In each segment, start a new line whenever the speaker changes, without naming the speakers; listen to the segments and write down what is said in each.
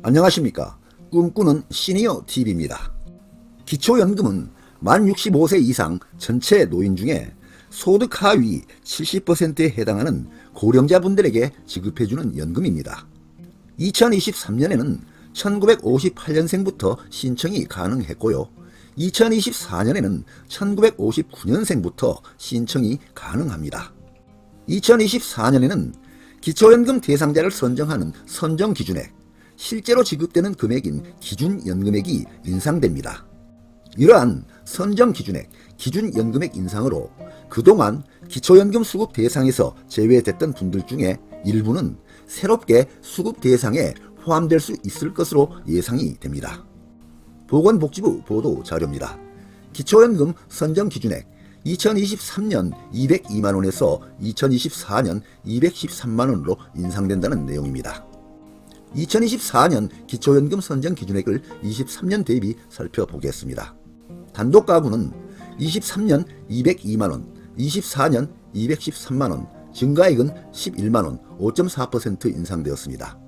안녕하십니까. 꿈꾸는 시니어TV입니다. 기초연금은 만 65세 이상 전체 노인 중에 소득 하위 70%에 해당하는 고령자분들에게 지급해주는 연금입니다. 2023년에는 1958년생부터 신청이 가능했고요. 2024년에는 1959년생부터 신청이 가능합니다. 2024년에는 기초연금 대상자를 선정하는 선정기준액, 실제로 지급되는 금액인 기준연금액이 인상됩니다. 이러한 선정기준액, 기준연금액 인상으로 그동안 기초연금 수급 대상에서 제외됐던 분들 중에 일부는 새롭게 수급 대상에 포함될 수 있을 것으로 예상이 됩니다. 보건복지부 보도 자료입니다. 기초연금 선정기준액 2023년 202만원에서 2024년 213만원으로 인상된다는 내용입니다. 2024년 기초연금 선정 기준액을 23년 대비 살펴보겠습니다. 단독가구는 23년 202만원, 24년 213만원, 증가액은 11만원, 5.4% 인상되었습니다.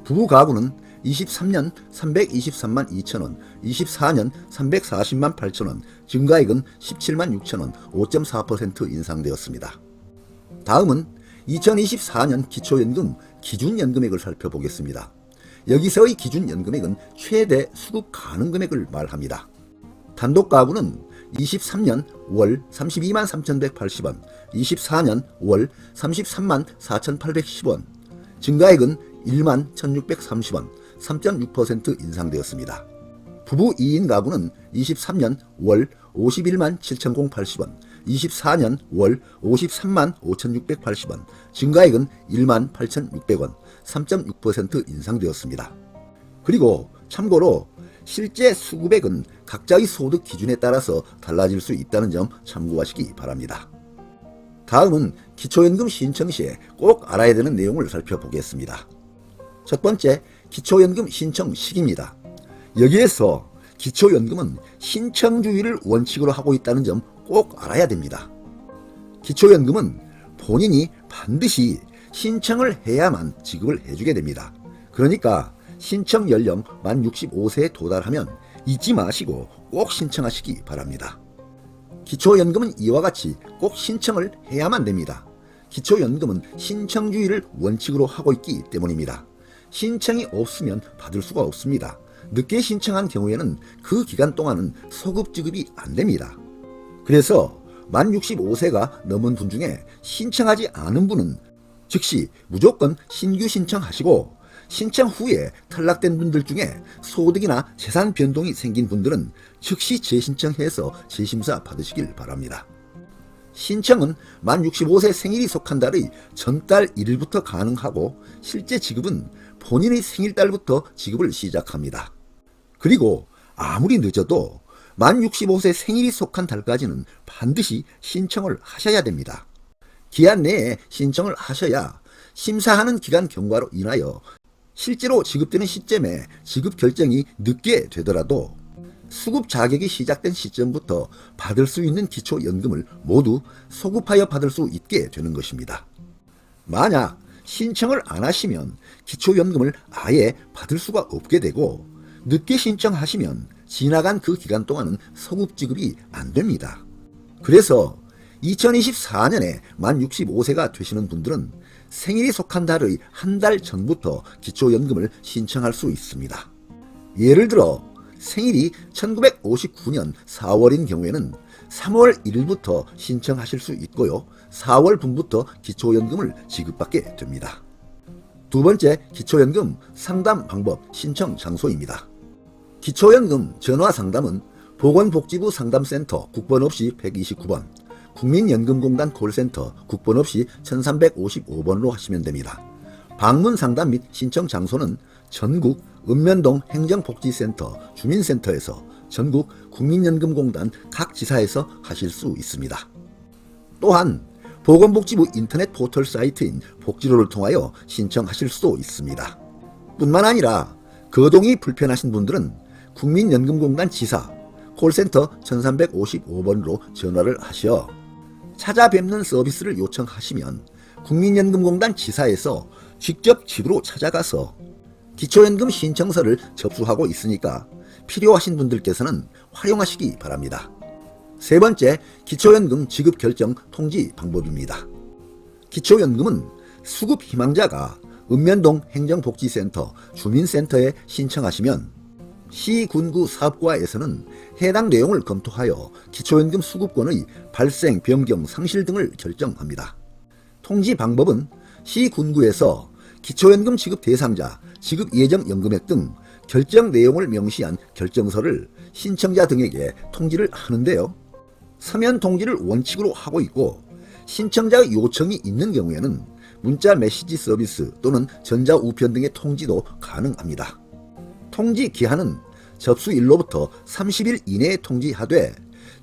부부가구는 23년 323만 2천원, 24년 340만 8천원, 증가액은 17만 6천원, 5.4% 인상되었습니다. 다음은 2024년 기초연금 기준연금액을 살펴보겠습니다. 여기서의 기준연금액은 최대 수급 가능 금액을 말합니다. 단독가구는 23년 월 32만 3,180원, 24년 월 33만 4,810원, 증가액은 1만 1,630원, 3.6% 인상되었습니다. 부부 2인 가구는 23년 월 51만 7,080원, 24년 월 53만 5,680원, 증가액은 1만 8,600원, 3.6% 인상되었습니다. 그리고 참고로 실제 수급액은 각자의 소득 기준에 따라서 달라질 수 있다는 점 참고하시기 바랍니다. 다음은 기초연금 신청 시에 꼭 알아야 되는 내용을 살펴보겠습니다. 첫 번째, 기초연금 신청 시기입니다. 여기에서 기초연금은 신청주의를 원칙으로 하고 있다는 점 꼭 알아야 됩니다. 기초연금은 본인이 반드시 신청을 해야만 지급을 해주게 됩니다. 그러니까 신청 연령 만 65세에 도달하면 잊지 마시고 꼭 신청하시기 바랍니다. 기초연금은 이와 같이 꼭 신청을 해야만 됩니다. 기초연금은 신청주의를 원칙으로 하고 있기 때문입니다. 신청이 없으면 받을 수가 없습니다. 늦게 신청한 경우에는 그 기간 동안은 소급 지급이 안 됩니다. 그래서 만 65세가 넘은 분 중에 신청하지 않은 분은 즉시 무조건 신규 신청하시고, 신청 후에 탈락된 분들 중에 소득이나 재산 변동이 생긴 분들은 즉시 재신청해서 재심사 받으시길 바랍니다. 신청은 만 65세 생일이 속한 달의 전달 1일부터 가능하고, 실제 지급은 본인의 생일달부터 지급을 시작합니다. 그리고 아무리 늦어도 만 65세 생일이 속한 달까지는 반드시 신청을 하셔야 됩니다. 기한 내에 신청을 하셔야 심사하는 기간 경과로 인하여 실제로 지급되는 시점에 지급 결정이 늦게 되더라도 수급 자격이 시작된 시점부터 받을 수 있는 기초연금을 모두 소급하여 받을 수 있게 되는 것입니다. 만약 신청을 안 하시면 기초연금을 아예 받을 수가 없게 되고, 늦게 신청하시면 지나간 그 기간 동안은 소급 지급이 안 됩니다. 그래서 2024년에 만 65세가 되시는 분들은 생일이 속한 달의 한 달 전부터 기초연금을 신청할 수 있습니다. 예를 들어 생일이 1959년 4월인 경우에는 3월 1일부터 신청하실 수 있고요. 4월 분부터 기초연금을 지급받게 됩니다. 두 번째, 기초연금 상담 방법 신청 장소입니다. 기초연금 전화상담은 보건복지부 상담센터 국번 없이 129번, 국민연금공단 콜센터 국번 없이 1355번으로 하시면 됩니다. 방문 상담 및 신청 장소는 전국 읍면동 행정복지센터, 주민센터에서 전국 국민연금공단 각 지사에서 하실 수 있습니다. 또한 보건복지부 인터넷 포털 사이트인 복지로를 통하여 신청하실 수도 있습니다. 뿐만 아니라 거동이 불편하신 분들은 국민연금공단 지사, 콜센터 1355번으로 전화를 하셔 찾아뵙는 서비스를 요청하시면 국민연금공단 지사에서 직접 집으로 찾아가서 기초연금 신청서를 접수하고 있으니까 필요하신 분들께서는 활용하시기 바랍니다. 세 번째, 기초연금 지급 결정 통지 방법입니다. 기초연금은 수급 희망자가 읍면동 행정복지센터, 주민센터에 신청하시면 시군구 사업과에서는 해당 내용을 검토하여 기초연금 수급권의 발생, 변경, 상실 등을 결정합니다. 통지 방법은 시군구에서 기초연금 지급 대상자, 지급 예정 연금액 등 결정 내용을 명시한 결정서를 신청자 등에게 통지를 하는데요. 서면 통지를 원칙으로 하고 있고 신청자의 요청이 있는 경우에는 문자 메시지 서비스 또는 전자우편 등의 통지도 가능합니다. 통지 기한은 접수일로부터 30일 이내에 통지하되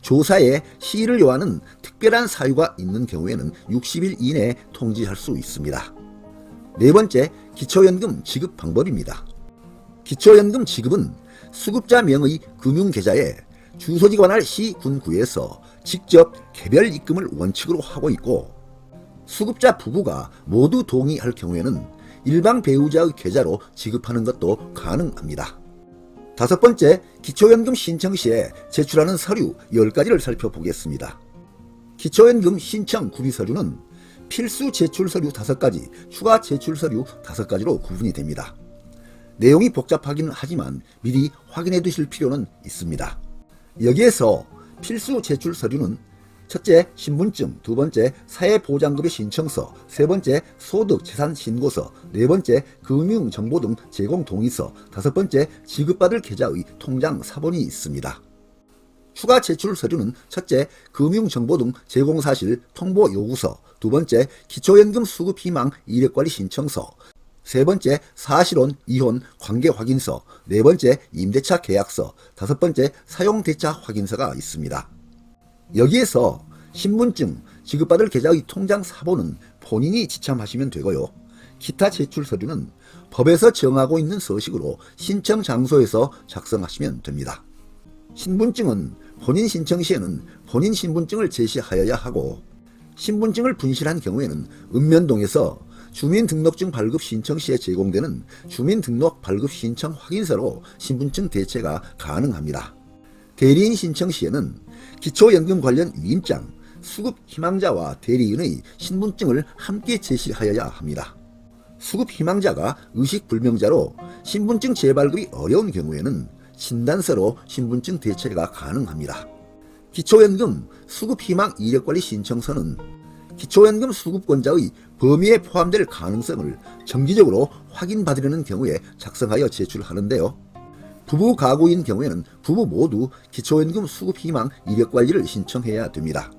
조사에 시일을 요하는 특별한 사유가 있는 경우에는 60일 이내에 통지할 수 있습니다. 네 번째, 기초연금 지급 방법입니다. 기초연금 지급은 수급자 명의 금융계좌에 주소지 관할 시군구에서 직접 개별 입금을 원칙으로 하고 있고 수급자 부부가 모두 동의할 경우에는 일방 배우자의 계좌로 지급하는 것도 가능합니다. 다섯 번째, 기초연금 신청 시에 제출하는 서류 10가지를 살펴보겠습니다. 기초연금 신청 구비 서류는 필수 제출 서류 5가지, 추가 제출 서류 5가지로 구분이 됩니다. 내용이 복잡하기는 하지만 미리 확인해 두실 필요는 있습니다. 여기에서 필수 제출 서류는 첫째, 신분증, 두 번째, 사회보장급여 신청서, 세 번째, 소득 재산 신고서, 네 번째, 금융정보 등 제공 동의서, 다섯 번째, 지급받을 계좌의 통장 사본이 있습니다. 추가 제출 서류는 첫째, 금융정보 등 제공 사실 통보 요구서, 두 번째, 기초연금 수급 희망 이력관리 신청서, 세 번째, 사실혼, 이혼, 관계 확인서, 네 번째, 임대차 계약서, 다섯 번째, 사용대차 확인서가 있습니다. 여기에서 신분증, 지급받을 계좌의 통장 사본은 본인이 지참하시면 되고요. 기타 제출 서류는 법에서 정하고 있는 서식으로 신청 장소에서 작성하시면 됩니다. 신분증은 본인 신청 시에는 본인 신분증을 제시하여야 하고 신분증을 분실한 경우에는 읍면동에서 주민등록증 발급 신청 시에 제공되는 주민등록 발급 신청 확인서로 신분증 대체가 가능합니다. 대리인 신청 시에는 기초연금 관련 위임장, 수급 희망자와 대리인의 신분증을 함께 제시하여야 합니다. 수급 희망자가 의식불명자로 신분증 재발급이 어려운 경우에는 진단서로 신분증 대체가 가능합니다. 기초연금 수급희망 이력관리 신청서는 기초연금 수급권자의 범위에 포함될 가능성을 정기적으로 확인받으려는 경우에 작성하여 제출하는데요. 부부 가구인 경우에는 부부 모두 기초연금 수급희망 이력관리를 신청해야 됩니다.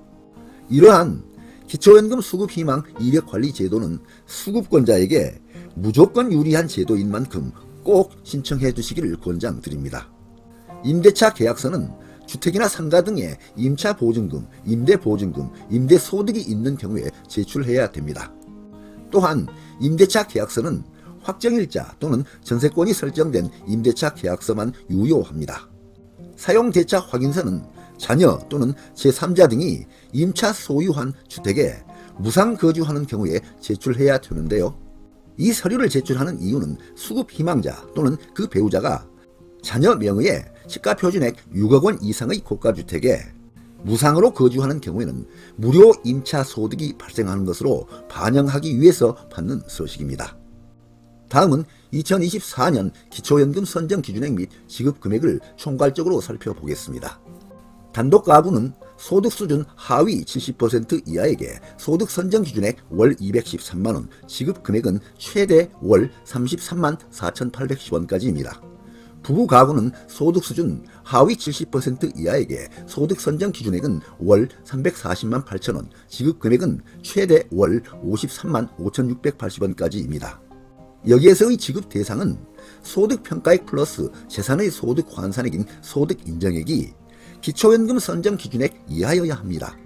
이러한 기초연금 수급희망 이력관리 제도는 수급권자에게 무조건 유리한 제도인 만큼 꼭 신청해 두시기를 권장드립니다. 임대차 계약서는 주택이나 상가 등의 임차보증금, 임대보증금, 임대소득이 있는 경우에 제출해야 됩니다. 또한 임대차 계약서는 확정일자 또는 전세권이 설정된 임대차 계약서만 유효합니다. 사용대차 확인서는 자녀 또는 제3자 등이 임차 소유한 주택에 무상 거주하는 경우에 제출해야 되는데요. 이 서류를 제출하는 이유는 수급 희망자 또는 그 배우자가 자녀 명의의 시가표준액 6억 원 이상의 고가주택에 무상으로 거주하는 경우에는 무료 임차 소득이 발생하는 것으로 반영하기 위해서 받는 서식입니다. 다음은 2024년 기초연금 선정 기준액 및 지급 금액을 총괄적으로 살펴보겠습니다. 단독 가구는 소득 수준 하위 70% 이하에게 소득 선정 기준액 월 213만원, 지급 금액은 최대 월 33만 4,810원까지입니다. 부부 가구는 소득 수준 하위 70% 이하에게 소득 선정 기준액은 월 340만 8천원, 지급 금액은 최대 월 53만 5,680원까지입니다. 여기에서의 지급 대상은 소득 평가액 플러스 재산의 소득 환산액인 소득 인정액이 기초연금 선정 기준액 이하여야 합니다.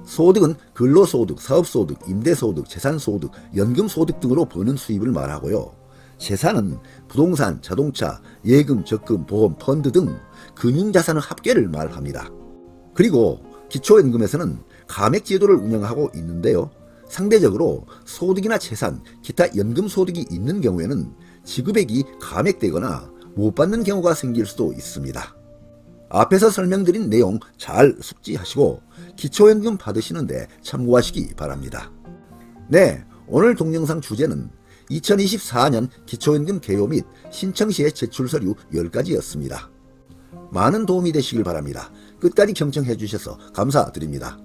소득은 근로소득, 사업소득, 임대소득, 재산소득, 연금소득 등으로 버는 수입을 말하고요. 재산은 부동산, 자동차, 예금, 적금, 보험, 펀드 등 금융자산의 합계를 말합니다. 그리고 기초연금에서는 감액제도를 운영하고 있는데요. 상대적으로 소득이나 재산, 기타 연금소득이 있는 경우에는 지급액이 감액되거나 못 받는 경우가 생길 수도 있습니다. 앞에서 설명드린 내용 잘 숙지하시고 기초연금 받으시는데 참고하시기 바랍니다. 네, 오늘 동영상 주제는 2024년 기초연금 개요 및 신청 시의 제출 서류 10가지였습니다. 많은 도움이 되시길 바랍니다. 끝까지 경청해 주셔서 감사드립니다.